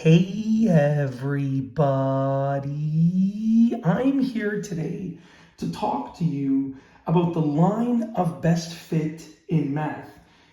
Hey everybody, I'm here today to talk to you about the line of best fit in math.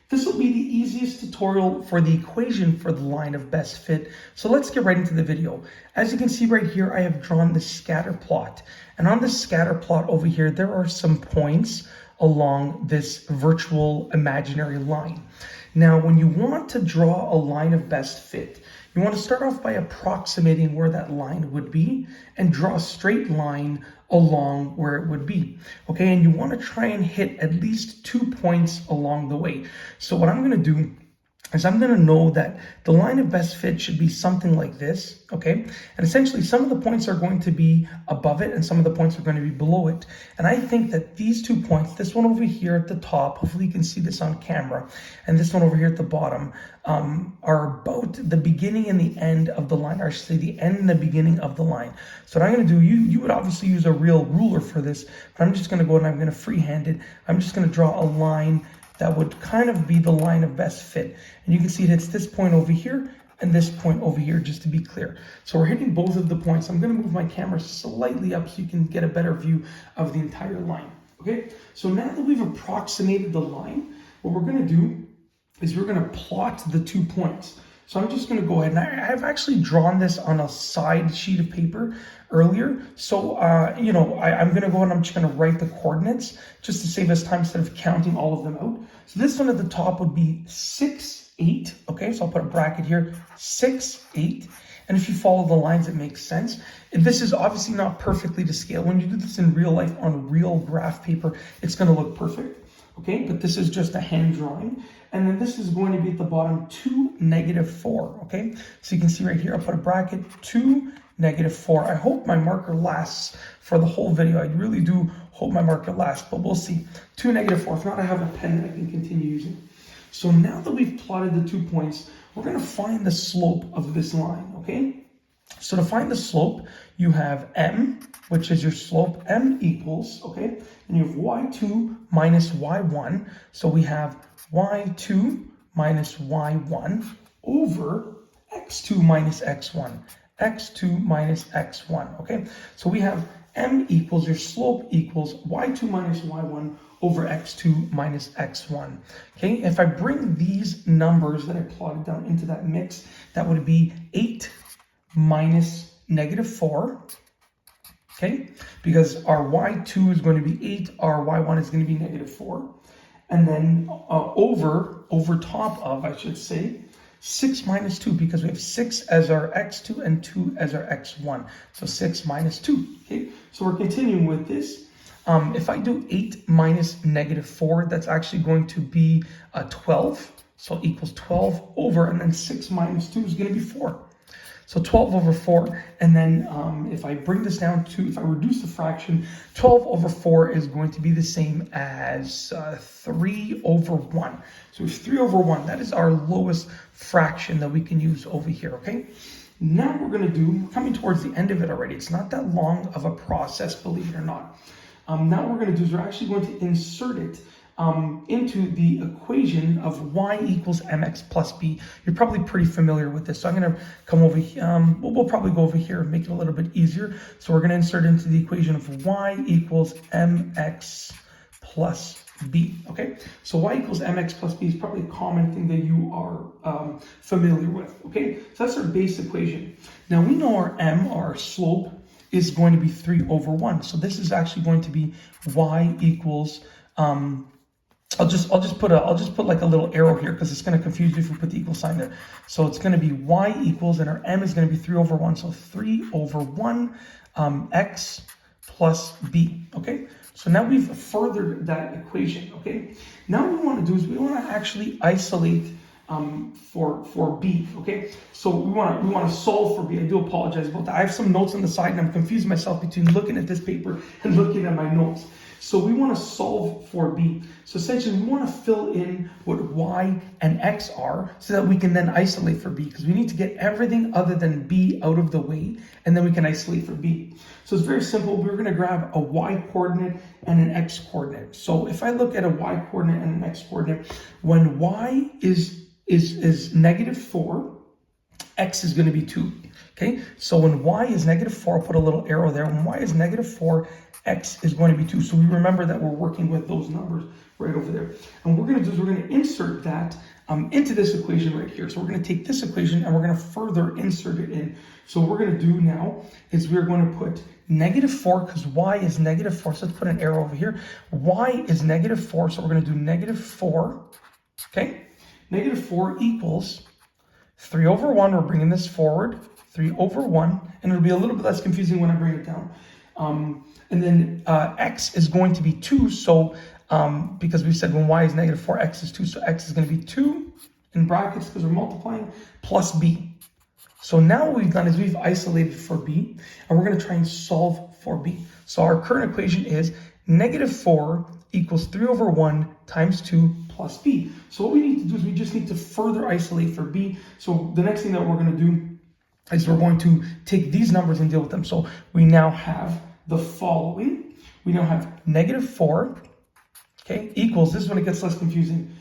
This will be the easiest tutorial for the equation for the line of best fit. So let's get right into the video. As you can see right here, I have drawn the scatter plot. And on the scatter plot over here, there are some points along this virtual imaginary line. Now, when you want to draw a line of best fit, you want to start off by approximating where that line would be and draw a straight line along where it would be. Okay, and you want to try and hit at least 2 points along the way. So what I'm going to do is I'm going to know that the line of best fit should be something like this, okay? And essentially some of the points are going to be above it and some of the points are going to be below it. And I think that these 2 points, this one over here at the top, hopefully you can see this on camera, and this one over here at the bottom, are about the beginning and the end of the line, or I should say the end and the beginning of the line. So what I'm going to do, you would obviously use a real ruler for this, but I'm just going to go and I'm going to freehand it. I'm just going to draw a line that would kind of be the line of best fit. And you can see it hits this point over here and this point over here, just to be clear. So we're hitting both of the points. I'm going to move my camera slightly up so you can get a better view of the entire line. Okay, so now that we've approximated the line, what we're going to do is we're going to plot the 2 points. So I'm just going to go ahead, and I've actually drawn this on a side sheet of paper earlier. So, I'm going to go and I'm just going to write the coordinates just to save us time instead of counting all of them out. So this one at the top would be 6, 8. Okay, so I'll put a bracket here, 6, 8. And if you follow the lines, it makes sense. And this is obviously not perfectly to scale. When you do this in real life on real graph paper, it's going to look perfect. Okay, but this is just a hand drawing. And then this is going to be at the bottom 2, -4. Okay, so you can see right here, I'll put a bracket 2, -4. I hope my marker lasts for the whole video. I really do hope my marker lasts, but we'll see. 2, -4. If not, I have a pen that I can continue using. So now that we've plotted the 2 points, we're going to find the slope of this line. Okay, so to find the slope, you have m, which is your slope. M equals, okay, and you have y2 minus y1. So we have y2 minus y1 over x2 minus x1. x2 minus x1, okay? So we have m equals, your slope equals y2 minus y1 over x2 minus x1, okay? If I bring these numbers that I plotted down into that mix, that would be 8 minus -4, okay? Because our y2 is going to be 8, our y1 is going to be -4. And then over top of, I should say, 6 minus 2, because we have 6 as our x2 and 2 as our x1. So 6 minus 2, okay? So we're continuing with this. If I do 8 minus -4, that's actually going to be 12. So equals 12 over, and then 6 minus 2 is going to be 4. So 12 over 4, and then if I bring this down to, if I reduce the fraction, 12 over 4 is going to be the same as 3 over 1. So it's 3 over 1. That is our lowest fraction that we can use over here, okay? Now we're going to do, we're coming towards the end of it already. It's not that long of a process, believe it or not. Now what we're going to do is we're actually going to insert it into the equation of y equals mx plus b. You're probably pretty familiar with this. So I'm going to come over here. We'll probably go over here and make it a little bit easier. So we're going to insert into the equation of y equals mx plus b. Okay, so y equals mx plus b is probably a common thing that you are familiar with. Okay, so that's our base equation. Now we know our m, our slope, is going to be 3 over 1. So this is actually going to be y equals I'll just put like a little arrow here because it's going to confuse you if we put the equal sign there. So it's going to be y equals, and our m is going to be 3 over 1. So 3 over 1 x plus b. Okay. So now we've furthered that equation. Okay. Now what we want to do is we want to actually isolate for b. Okay. So we want to solve for b. I do apologize about that. I have some notes on the side, and I'm confusing myself between looking at this paper and looking at my notes. So we want to solve for b. So essentially we want to fill in what y and x are so that we can then isolate for b, because we need to get everything other than b out of the way, and then we can isolate for b. So it's very simple. We're going to grab a y coordinate and an x coordinate. So if I look at a y coordinate and an x coordinate, when y is -4, x is going to be 2. Okay, so when y is negative 4, I'll put a little arrow there. When y is negative 4, x is going to be 2. So we remember that we're working with those numbers right over there. And what we're going to do is we're going to insert that into this equation right here. So we're going to take this equation and we're going to further insert it in. So what we're going to do now is we're going to put negative 4, because y is negative 4. So let's put an arrow over here. Y is negative 4, so we're going to do negative 4. Okay, negative 4 equals 3 over 1. We're bringing this forward. 3 over 1, and it'll be a little bit less confusing when I bring it down. And then x is going to be 2, so because we said when y is negative 4, x is 2, so x is going to be 2 in brackets because we're multiplying, plus b. So now what we've done is we've isolated for b, and we're going to try and solve for b. So our current equation is negative 4 equals 3 over 1 times 2 plus b. So what we need to do is we just need to further isolate for b. So the next thing that we're going to do is we're going to take these numbers and deal with them. So we now have the following. We now have negative 4, okay, equals, this is when it gets less confusing.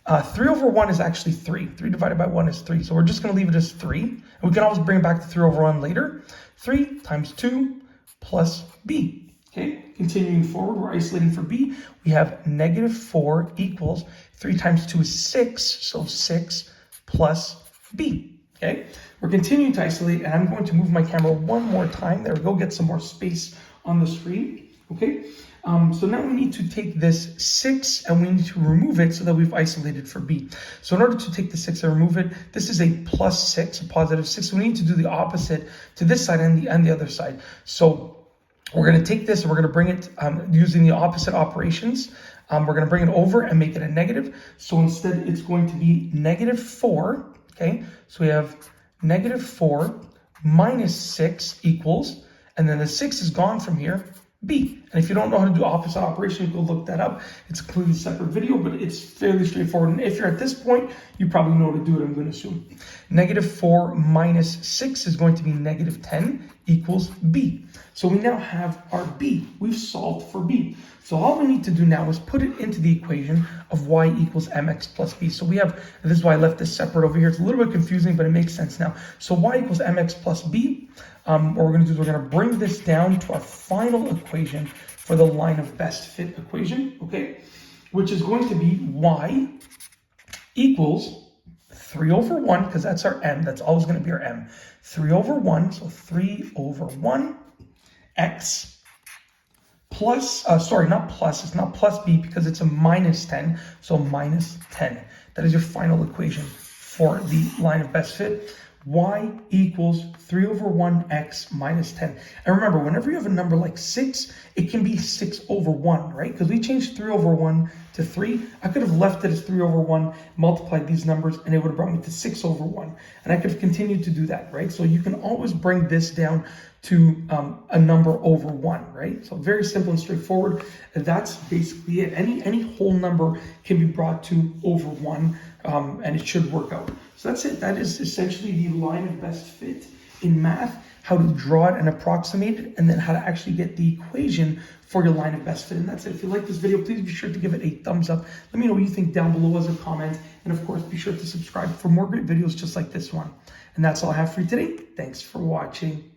3 over 1 is actually 3. 3 divided by 1 is 3. So we're just going to leave it as 3. And we can always bring it back to 3 over 1 later. 3 times 2 plus b. Okay, continuing forward, we're isolating for b. We have negative 4 equals 3 times 2 is 6. So 6 plus b. Okay, we're continuing to isolate, and I'm going to move my camera one more time. There we go, get some more space on the screen. Okay, so now we need to take this 6 and we need to remove it so that we've isolated for b. So in order to take the 6 and remove it, this is a plus 6, a positive 6. So we need to do the opposite to this side and the other side. So we're going to take this and we're going to bring it using the opposite operations. We're going to bring it over and make it a negative. So instead, it's going to be negative 4. Okay, so we have negative 4 minus 6 equals, and then the 6 is gone from here, b. And if you don't know how to do opposite operation, go look that up. It's a completely separate video, but it's fairly straightforward. And if you're at this point, you probably know how to do it, I'm going to assume. Negative 4 minus 6 is going to be negative 10 equals b. So we now have our b. We've solved for b. So all we need to do now is put it into the equation of y equals mx plus b. So we have, and this is why I left this separate over here. It's a little bit confusing, but it makes sense now. So y equals mx plus b. What we're going to do is we're going to bring this down to our final equation for the line of best fit equation, okay? Which is going to be y equals 3 over 1, because that's our m. That's always going to be our m. 3 over 1, so 3 over 1 x plus, sorry, not plus, it's not plus b because it's a minus 10, so minus 10. That is your final equation for the line of best fit. Y equals 3 over 1x minus 10. And remember, whenever you have a number like 6, it can be 6 over 1, right? Because we changed 3 over 1 to 3. I could have left it as 3 over 1, multiplied these numbers, and it would have brought me to 6 over 1. And I could have continued to do that, right? So you can always bring this down to a number over 1, right? So very simple and straightforward. That's basically it. Any whole number can be brought to over 1, and it should work out. So that's it. That is essentially the line of best fit in math, how to draw it and approximate it, and then how to actually get the equation for your line of best fit. And that's it. If you like this video, please be sure to give it a thumbs up. Let me know what you think down below as a comment. And of course, be sure to subscribe for more great videos just like this one. And that's all I have for you today. Thanks for watching.